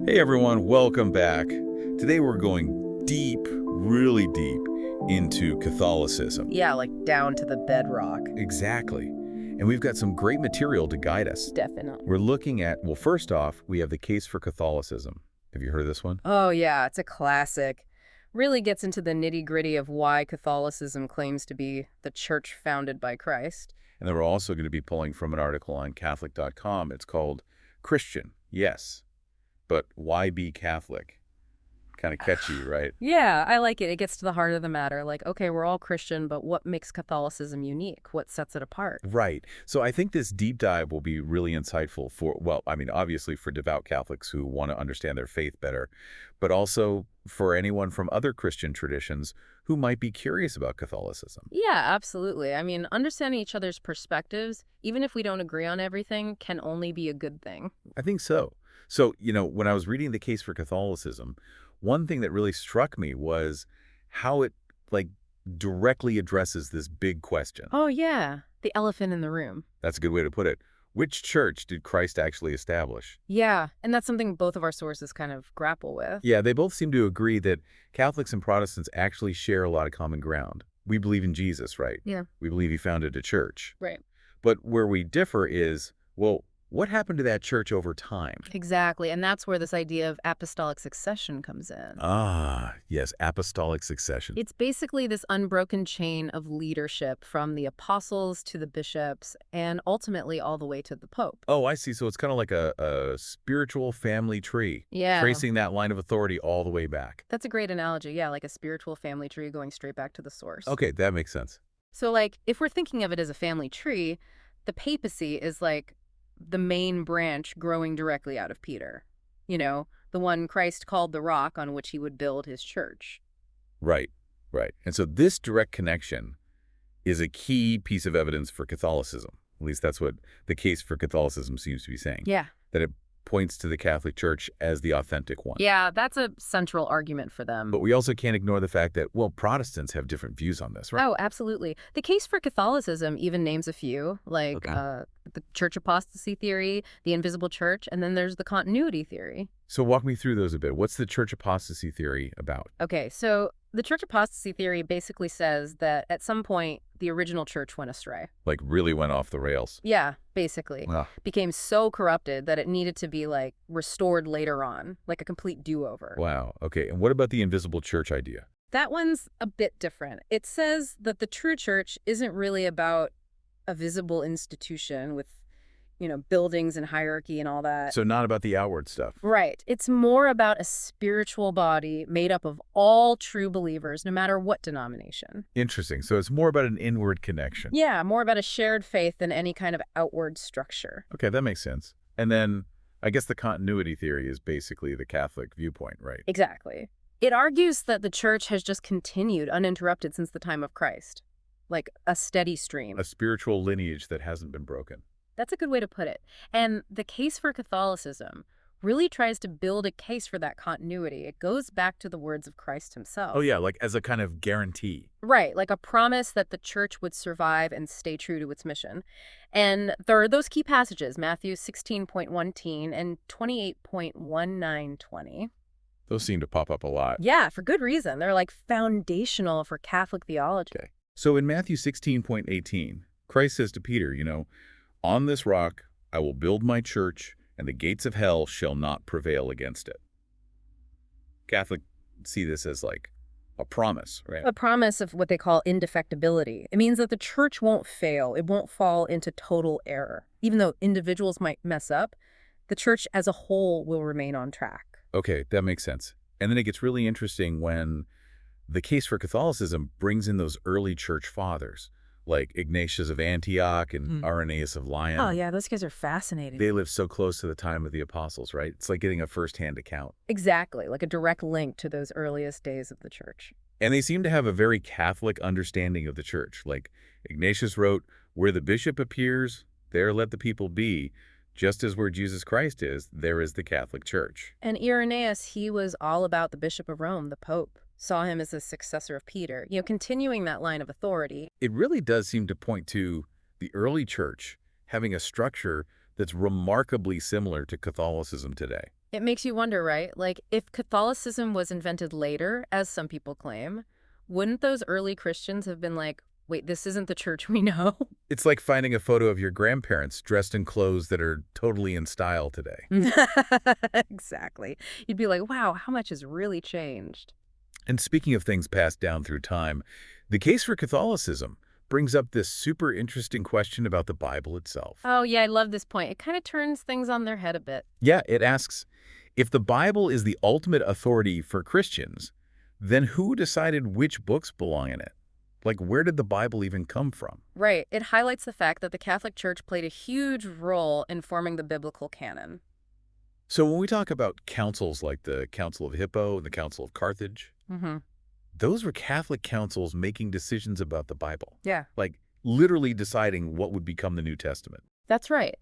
Hey everyone, welcome back. Today we're going deep, really deep into Catholicism. Yeah, like down to the bedrock. Exactly. And we've got some great material to guide us. Definitely. We're looking at, well, first off, we have the case for Catholicism. Have you heard of this one? Oh, yeah, it's a classic. Really gets into the nitty-gritty of why Catholicism claims to be the church founded by Christ. And then we're also going to be pulling from an article on Catholic.com. It's called Christian, yes, but why be Catholic? Kind of catchy, right? Yeah, I like it. It gets to the heart of the matter. Like, okay, we're all Christian, but what makes Catholicism unique? What sets it apart? Right. So I think this deep dive will be really insightful for, well, I mean, obviously for devout Catholics who want to understand their faith better, but also for anyone from other Christian traditions who might be curious about Catholicism. Yeah, absolutely. I mean, understanding each other's perspectives, even if we don't agree on everything, can only be a good thing. I think so. So, when I was reading the case for Catholicism, one thing that really struck me was how it, directly addresses this big question. Oh, yeah, the elephant in the room. That's a good way to put it. Which church did Christ actually establish? Yeah, and that's something both of our sources kind of grapple with. Yeah, they both seem to agree that Catholics and Protestants actually share a lot of common ground. We believe in Jesus, right? Yeah. We believe he founded a church. Right. But where we differ is, well, what happened to that church over time? Exactly, and that's where this idea of apostolic succession comes in. Ah, yes, apostolic succession. It's basically this unbroken chain of leadership from the apostles to the bishops and ultimately all the way to the Pope. Oh, I see. So it's kind of like a spiritual family tree, Yeah. tracing that line of authority all the way back. That's a great analogy. Yeah, like a spiritual family tree going straight back to the source. Okay, that makes sense. So, if we're thinking of it as a family tree, the papacy is like the main branch growing directly out of Peter. The one Christ called the rock on which he would build his church. Right, right. And so this direct connection is a key piece of evidence for Catholicism. At least that's what the case for Catholicism seems to be saying. Yeah. That it points to the Catholic Church as the authentic one. Yeah, that's a central argument for them. But we also can't ignore the fact that, well, Protestants have different views on this, right? Oh, absolutely. The case for Catholicism even names a few, like Okay. The church apostasy theory, the invisible church, and then there's the continuity theory. So walk me through those a bit. What's the church apostasy theory about? Okay, so the church apostasy theory basically says that at some point, the original church went astray. Like really went off the rails? Yeah, basically. Wow. Became so corrupted that it needed to be, restored later on, like a complete do-over. Wow. Okay. And what about the invisible church idea? That one's a bit different. It says that the true church isn't really about a visible institution with, buildings and hierarchy and all that. So not about the outward stuff. Right. It's more about a spiritual body made up of all true believers, no matter what denomination. Interesting. So it's more about an inward connection. Yeah, more about a shared faith than any kind of outward structure. Okay, that makes sense. And then I guess the continuity theory is basically the Catholic viewpoint, right? Exactly. It argues that the church has just continued uninterrupted since the time of Christ, like a steady stream. A spiritual lineage that hasn't been broken. That's a good way to put it. And the case for Catholicism really tries to build a case for that continuity. It goes back to the words of Christ himself. Oh yeah, like as a kind of guarantee. Right, like a promise that the church would survive and stay true to its mission. And there are those key passages, Matthew 16.1 and 28.1920. Those seem to pop up a lot. Yeah, for good reason. They're foundational for Catholic theology. Okay. So in Matthew 16.18, Christ says to Peter, on this rock I will build my church, and the gates of hell shall not prevail against it. Catholics see this as a promise, right? A promise of what they call indefectibility. It means that the church won't fail. It won't fall into total error. Even though individuals might mess up, the church as a whole will remain on track. Okay, that makes sense. And then it gets really interesting when the case for Catholicism brings in those early church fathers, like Ignatius of Antioch and Irenaeus of Lyon. Oh, yeah, those guys are fascinating. They lived so close to the time of the apostles, right? It's like getting a first-hand account. Exactly, like a direct link to those earliest days of the church. And they seem to have a very Catholic understanding of the church. Like Ignatius wrote, where the bishop appears, there let the people be. Just as where Jesus Christ is, there is the Catholic Church. And Irenaeus, he was all about the Bishop of Rome, the Pope. Saw him as the successor of Peter, continuing that line of authority. It really does seem to point to the early church having a structure that's remarkably similar to Catholicism today. It makes you wonder, right? Like, if Catholicism was invented later, as some people claim, wouldn't those early Christians have been like, wait, this isn't the church we know? It's like finding a photo of your grandparents dressed in clothes that are totally in style today. Exactly. You'd be like, wow, how much has really changed? And speaking of things passed down through time, the case for Catholicism brings up this super interesting question about the Bible itself. Oh, yeah, I love this point. It kind of turns things on their head a bit. Yeah, it asks, if the Bible is the ultimate authority for Christians, then who decided which books belong in it? Like, where did the Bible even come from? Right. It highlights the fact that the Catholic Church played a huge role in forming the biblical canon. So when we talk about councils like the Council of Hippo and the Council of Carthage, Mm-hmm. those were Catholic councils making decisions about the Bible, Yeah, like literally deciding what would become the New Testament. that's right.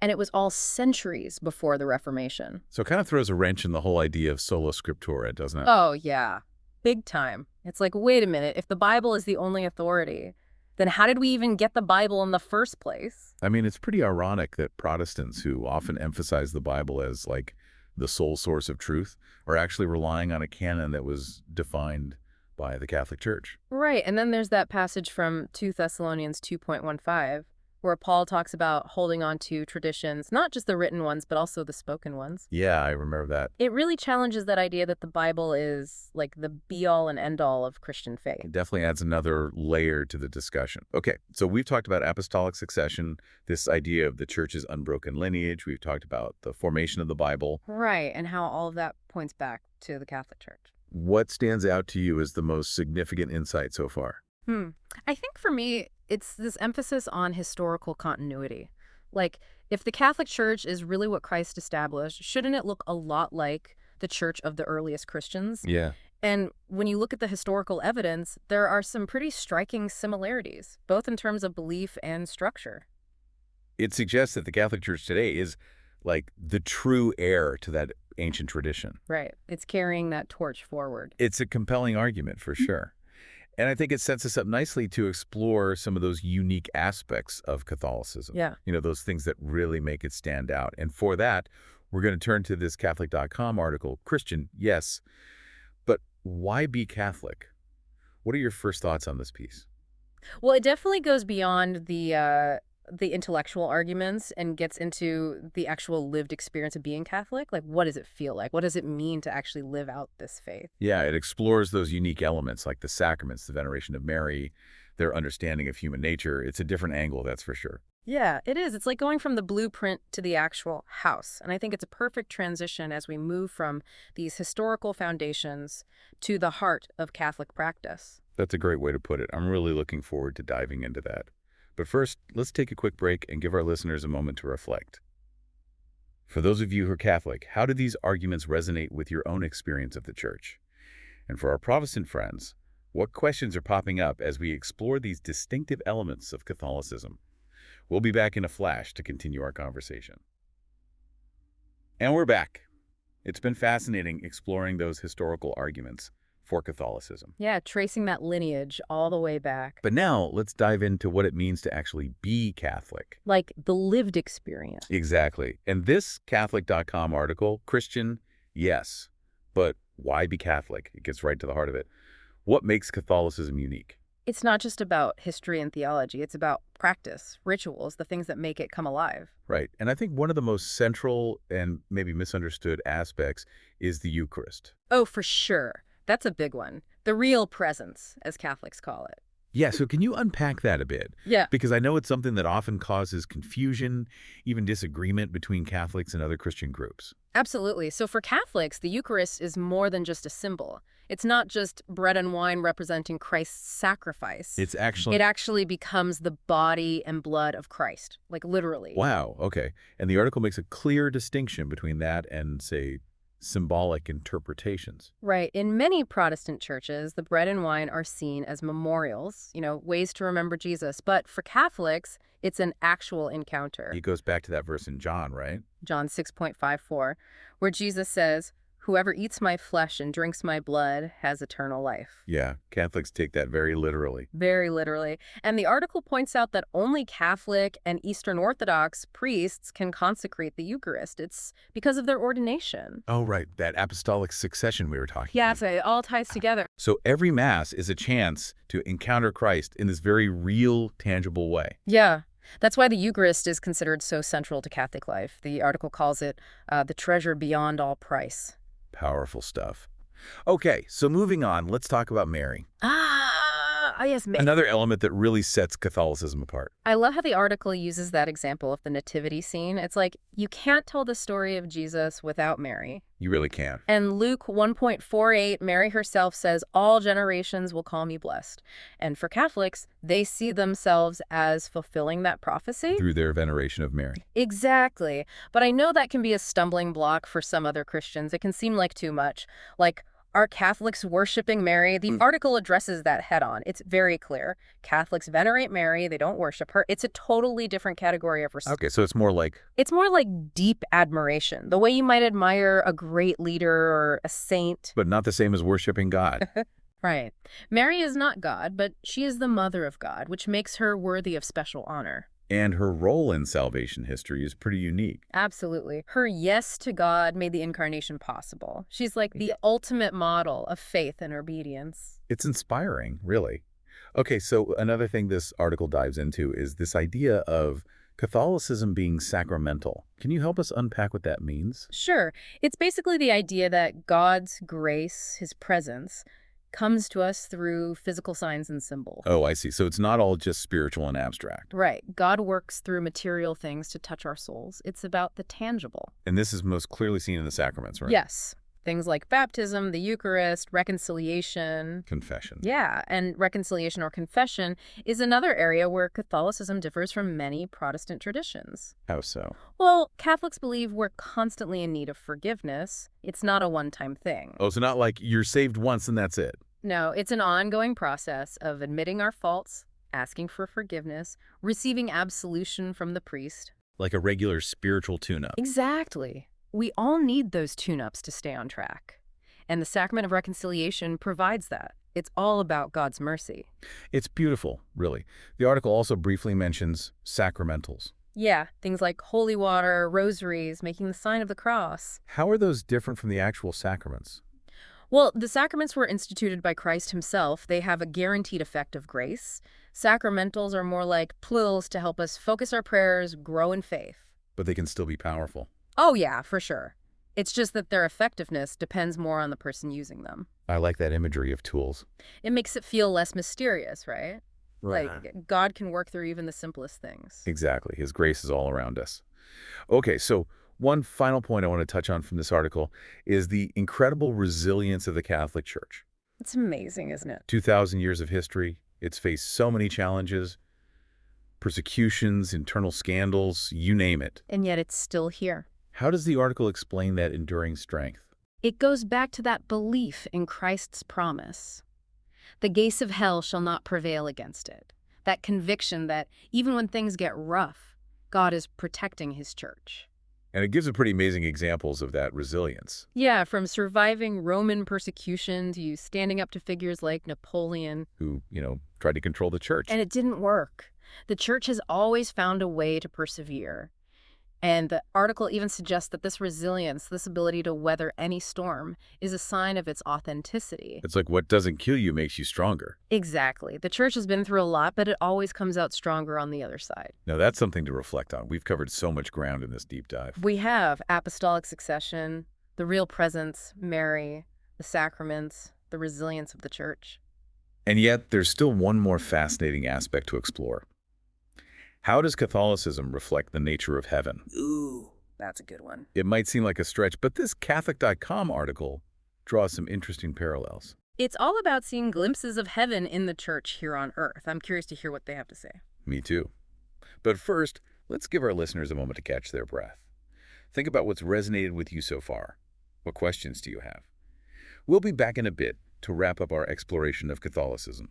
And it was all centuries before the Reformation. So it kind of throws a wrench in the whole idea of Sola Scriptura, doesn't it? Oh, yeah. Big time. It's like, wait a minute, if the Bible is the only authority, then how did we even get the Bible in the first place? I mean, it's pretty ironic that Protestants, who often emphasize the Bible as like the sole source of truth, are actually relying on a canon that was defined by the Catholic Church. Right, and then there's that passage from 2 Thessalonians 2.15, where Paul talks about holding on to traditions, not just the written ones, but also the spoken ones. Yeah, I remember that. It really challenges that idea that the Bible is like the be-all and end-all of Christian faith. It definitely adds another layer to the discussion. Okay, so we've talked about apostolic succession, this idea of the church's unbroken lineage. We've talked about the formation of the Bible. Right, and how all of that points back to the Catholic Church. What stands out to you as the most significant insight so far? I think for me, it's this emphasis on historical continuity. Like, if the Catholic Church is really what Christ established, shouldn't it look a lot like the church of the earliest Christians? Yeah. And when you look at the historical evidence, there are some pretty striking similarities, both in terms of belief and structure. It suggests that the Catholic Church today is like the true heir to that ancient tradition. Right. It's carrying that torch forward. It's a compelling argument for sure. And I think it sets us up nicely to explore some of those unique aspects of Catholicism. Yeah. You know, those things that really make it stand out. And for that, we're going to turn to this Catholic.com article, Christian, yes, but why be Catholic? What are your first thoughts on this piece? Well, it definitely goes beyond the intellectual arguments and gets into the actual lived experience of being Catholic. Like, what does it feel like? What does it mean to actually live out this faith? Yeah, it explores those unique elements like the sacraments, the veneration of Mary, their understanding of human nature. It's a different angle, that's for sure. Yeah, it is. It's like going from the blueprint to the actual house. And I think it's a perfect transition as we move from these historical foundations to the heart of Catholic practice. That's a great way to put it. I'm really looking forward to diving into that. But first, let's take a quick break and give our listeners a moment to reflect. For those of you who are Catholic, how do these arguments resonate with your own experience of the Church? And for our Protestant friends, what questions are popping up as we explore these distinctive elements of Catholicism? We'll be back in a flash to continue our conversation. And we're back. It's been fascinating exploring those historical arguments for Catholicism. Yeah, tracing that lineage all the way back. But now let's dive into what it means to actually be Catholic. Like the lived experience. Exactly. And this Catholic.com article, Christian, yes, but why be Catholic? It gets right to the heart of it. What makes Catholicism unique? It's not just about history and theology. It's about practice, rituals, the things that make it come alive. Right. And I think one of the most central and maybe misunderstood aspects is the Eucharist. Oh, for sure. That's a big one. The real presence, as Catholics call it. Yeah, so can you unpack that a bit? Yeah. Because I know it's something that often causes confusion, even disagreement between Catholics and other Christian groups. Absolutely. So for Catholics, the Eucharist is more than just a symbol. It's not just bread and wine representing Christ's sacrifice. It actually becomes the body and blood of Christ, like literally. Wow, okay. And the article makes a clear distinction between that and, say, symbolic interpretations. Right. In many Protestant churches, the bread and wine are seen as memorials, ways to remember Jesus. But for Catholics, it's an actual encounter. It goes back to that verse in John, right? John 6.54, where Jesus says, Whoever eats my flesh and drinks my blood has eternal life. Yeah, Catholics take that very literally. Very literally. And the article points out that only Catholic and Eastern Orthodox priests can consecrate the Eucharist. It's because of their ordination. Oh, right, that apostolic succession we were talking Yeah, about. so it all ties together. So every Mass is a chance to encounter Christ in this very real, tangible way. Yeah. That's why the Eucharist is considered so central to Catholic life. The article calls it the treasure beyond all price. Powerful stuff. Okay, so moving on, let's talk about Mary. Yes. Another element that really sets Catholicism apart. I love how the article uses that example of the nativity scene. It's like, you can't tell the story of Jesus without Mary. You really can. And Luke 1.48, Mary herself says, all generations will call me blessed. And for Catholics, they see themselves as fulfilling that prophecy. Through their veneration of Mary. Exactly. But I know that can be a stumbling block for some other Christians. It can seem like too much. Like, are Catholics worshiping Mary? The article addresses that head on. It's very clear. Catholics venerate Mary. They don't worship her. It's a totally different category of respect. Okay, so it's more like... It's more like deep admiration, the way you might admire a great leader or a saint. But not the same as worshiping God. Right. Mary is not God, but she is the mother of God, which makes her worthy of special honor. And her role in salvation history is pretty unique. Absolutely. Her yes to God made the incarnation possible. She's like the ultimate model of faith and obedience. It's inspiring, really. Okay, so another thing this article dives into is this idea of Catholicism being sacramental. Can you help us unpack what that means? Sure. It's basically the idea that God's grace, his presence, comes to us through physical signs and symbols. Oh, I see. So it's not all just spiritual and abstract. Right. God works through material things to touch our souls. It's about the tangible. And this is most clearly seen in the sacraments, right? Yes. Things like baptism, the Eucharist, reconciliation. Confession. Yeah, and reconciliation or confession is another area where Catholicism differs from many Protestant traditions. How so? Well, Catholics believe we're constantly in need of forgiveness. It's not a one-time thing. Oh, so not like you're saved once and that's it. No, it's an ongoing process of admitting our faults, asking for forgiveness, receiving absolution from the priest. Like a regular spiritual tune-up. Exactly. We all need those tune-ups to stay on track. And the sacrament of reconciliation provides that. It's all about God's mercy. It's beautiful, really. The article also briefly mentions sacramentals. Yeah, things like holy water, rosaries, making the sign of the cross. How are those different from the actual sacraments? Well, the sacraments were instituted by Christ himself. They have a guaranteed effect of grace. Sacramentals are more like plils to help us focus our prayers, grow in faith. But they can still be powerful. Oh, yeah, for sure. It's just that their effectiveness depends more on the person using them. I like that imagery of tools. It makes it feel less mysterious, right? Like, God can work through even the simplest things. Exactly. His grace is all around us. Okay, so one final point I want to touch on from this article is the incredible resilience of the Catholic Church. It's amazing, isn't it? 2,000 years of history. It's faced so many challenges, persecutions, internal scandals, you name it. And yet it's still here. How does the article explain that enduring strength? It goes back to that belief in Christ's promise. The gates of hell shall not prevail against it. That conviction that even when things get rough, God is protecting his church. And it gives a pretty amazing examples of that resilience. Yeah, from surviving Roman persecution to standing up to figures like Napoleon. Who, tried to control the church. And it didn't work. The church has always found a way to persevere. And the article even suggests that this resilience, this ability to weather any storm, is a sign of its authenticity. It's like what doesn't kill you makes you stronger. Exactly. The church has been through a lot, but it always comes out stronger on the other side. Now, that's something to reflect on. We've covered so much ground in this deep dive. We have apostolic succession, the real presence, Mary, the sacraments, the resilience of the church. And yet, there's still one more fascinating aspect to explore. How does Catholicism reflect the nature of heaven? Ooh, that's a good one. It might seem like a stretch, but this Catholic.com article draws some interesting parallels. It's all about seeing glimpses of heaven in the church here on earth. I'm curious to hear what they have to say. Me too. But first, let's give our listeners a moment to catch their breath. Think about what's resonated with you so far. What questions do you have? We'll be back in a bit to wrap up our exploration of Catholicism.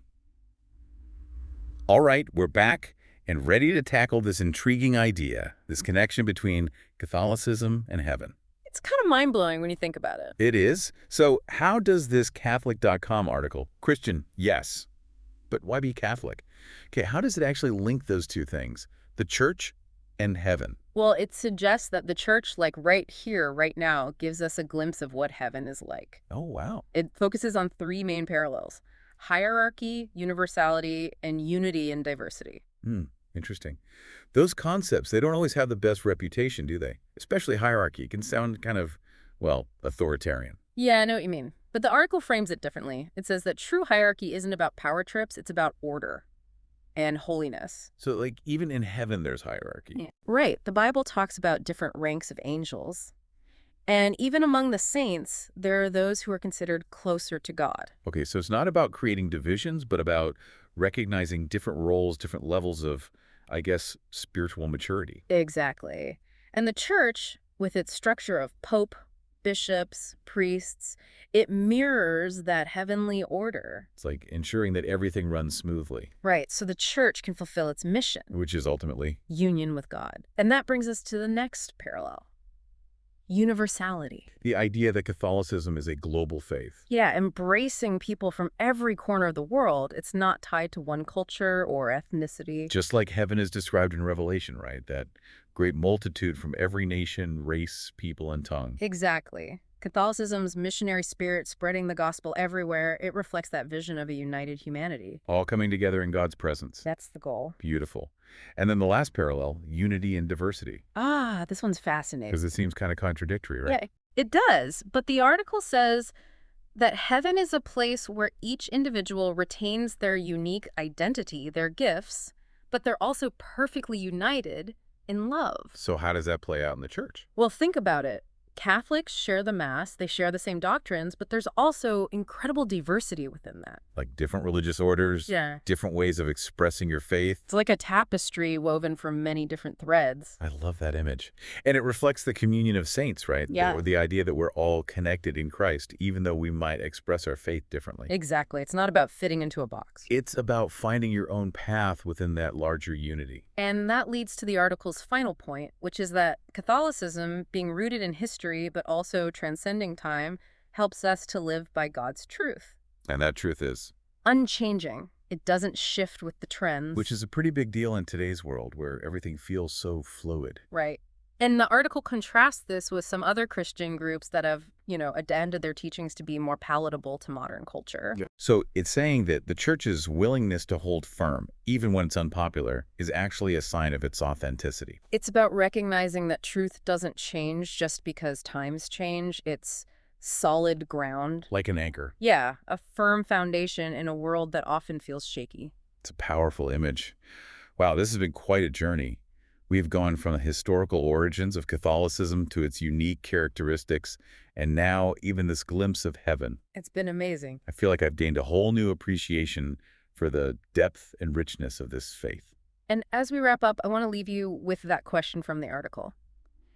All right, we're back and ready to tackle this intriguing idea, this connection between Catholicism and heaven. It's kind of mind-blowing when you think about it. It is? So how does this Catholic.com article, Christian, yes, but why be Catholic? Okay, how does it actually link those two things, the church and heaven? Well, it suggests that the church, like right here, right now, gives us a glimpse of what heaven is like. Oh, wow. It focuses on three main parallels: hierarchy, universality, and unity in diversity. Interesting. Those concepts, they don't always have the best reputation, do they? Especially hierarchy. It can sound kind of, well, authoritarian. Yeah, I know what you mean. But the article frames it differently. It says that true hierarchy isn't about power trips, it's about order and holiness. So, like, even in heaven, there's hierarchy. Yeah. Right. The Bible talks about different ranks of angels. And even among the saints, there are those who are considered closer to God. Okay, so it's not about creating divisions, but about recognizing different roles, different levels of, I guess, spiritual maturity. Exactly. And the church, with its structure of pope, bishops, priests, it mirrors that heavenly order. It's like ensuring that everything runs smoothly, Right, so the church can fulfill its mission, which is ultimately, union with God. And that brings us to the next parallel: universality. the idea that Catholicism is a global faith. Yeah, embracing people from every corner of the world. It's not tied to one culture or ethnicity. Just like heaven is described in Revelation, right? That great multitude from every nation, race, people, and tongue. Exactly. Catholicism's missionary spirit spreading the gospel everywhere, it reflects that vision of a united humanity. All coming together in God's presence. That's the goal. Beautiful. And then the last parallel, unity and diversity. Ah, this one's fascinating. Because it seems kind of contradictory, right? Yeah, it does. But the article says that heaven is a place where each individual retains their unique identity, their gifts, but they're also perfectly united in love. So how does that play out in the church? Well, think about it. Catholics share the Mass, they share the same doctrines, but there's also incredible diversity within that. Like different religious orders, Yeah. different ways of expressing your faith. It's like a tapestry woven from many different threads. I love that image. And it reflects the communion of saints, right? Yeah. The idea that we're all connected in Christ, even though we might express our faith differently. Exactly. It's not about fitting into a box. It's about finding your own path within that larger unity. And that leads to the article's final point, which is that Catholicism, being rooted in history but also transcending time, helps us to live by God's truth. And that truth is, Unchanging. It doesn't shift with the trends. which is a pretty big deal in today's world where everything feels so fluid. Right. And the article contrasts this with some other Christian groups that have, adapted their teachings to be more palatable to modern culture. So it's saying that the church's willingness to hold firm, even when it's unpopular, is actually a sign of its authenticity. It's about recognizing that truth doesn't change just because times change. It's solid ground. Like an anchor. Yeah, a firm foundation in a world that often feels shaky. It's a powerful image. Wow, this has been quite a journey. We've gone from the historical origins of Catholicism to its unique characteristics, and now even this glimpse of heaven. It's been amazing. I feel like I've gained a whole new appreciation for the depth and richness of this faith. And as we wrap up, I want to leave you with that question from the article.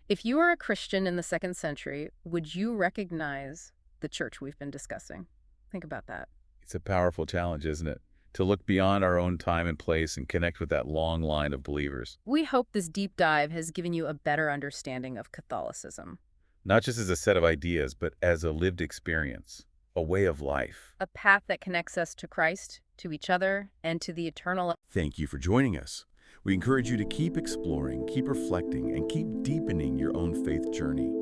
If you were a Christian in the 2nd century, would you recognize the church we've been discussing? Think about that. It's a powerful challenge, isn't it? To look beyond our own time and place and connect with that long line of believers. We hope this deep dive has given you a better understanding of Catholicism. Not just as a set of ideas, but as a lived experience, a way of life. A path that connects us to Christ, to each other, and to the eternal. Thank you for joining us. We encourage you to keep exploring, keep reflecting, and keep deepening your own faith journey.